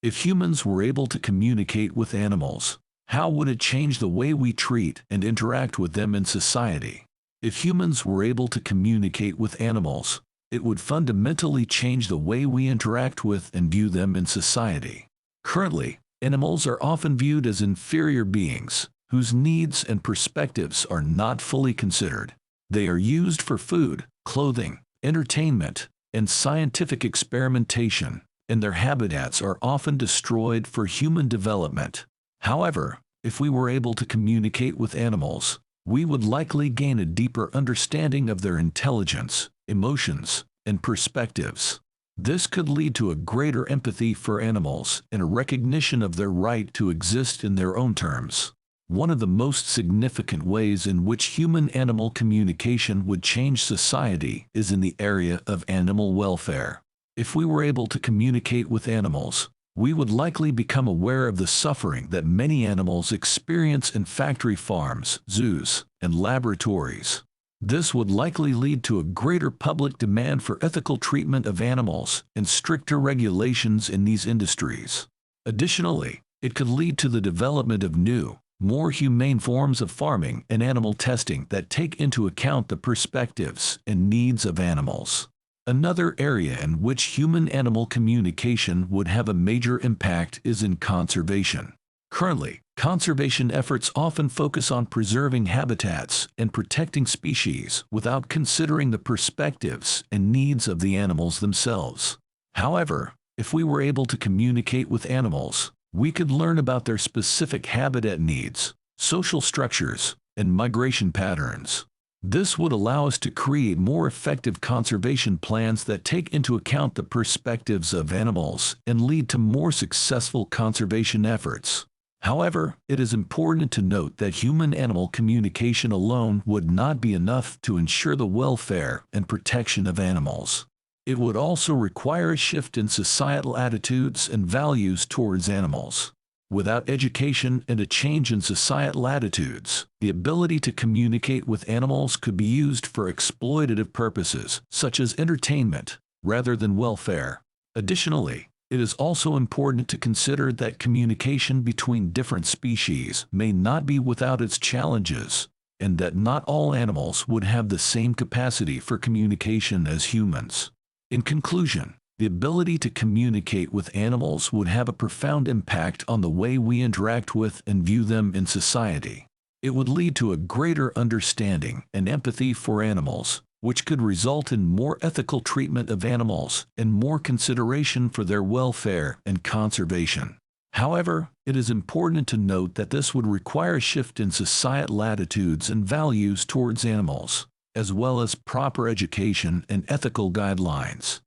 If humans were able to communicate with animals, how would it change the way we treat and interact with them in society? If humans were able to communicate with animals, it would fundamentally change the way we interact with and view them in society. Currently, animals are often viewed as inferior beings, whose needs and perspectives are not fully considered. They are used for food, clothing, entertainment, and scientific experimentation, and their habitats are often destroyed for human development. However, if we were able to communicate with animals, we would likely gain a deeper understanding of their intelligence, emotions, and perspectives. This could lead to a greater empathy for animals and a recognition of their right to exist in their own terms. One of the most significant ways in which human-animal communication would change society is in the area of animal welfare. If we were able to communicate with animals, we would likely become aware of the suffering that many animals experience in factory farms, zoos, and laboratories. This would likely lead to a greater public demand for ethical treatment of animals and stricter regulations in these industries. Additionally, it could lead to the development of new, more humane forms of farming and animal testing that take into account the perspectives and needs of animals. Another area in which human-animal communication would have a major impact is in conservation. Currently, conservation efforts often focus on preserving habitats and protecting species without considering the perspectives and needs of the animals themselves. However, if we were able to communicate with animals, we could learn about their specific habitat needs, social structures, and migration patterns. This would allow us to create more effective conservation plans that take into account the perspectives of animals and lead to more successful conservation efforts. However, it is important to note that human-animal communication alone would not be enough to ensure the welfare and protection of animals. It would also require a shift in societal attitudes and values towards animals. Without education and a change in societal attitudes, the ability to communicate with animals could be used for exploitative purposes, such as entertainment, rather than welfare. Additionally, it is also important to consider that communication between different species may not be without its challenges, and that not all animals would have the same capacity for communication as humans. In conclusion, the ability to communicate with animals would have a profound impact on the way we interact with and view them in society. It would lead to a greater understanding and empathy for animals, which could result in more ethical treatment of animals and more consideration for their welfare and conservation. However, it is important to note that this would require a shift in societal attitudes and values towards animals, as well as proper education and ethical guidelines.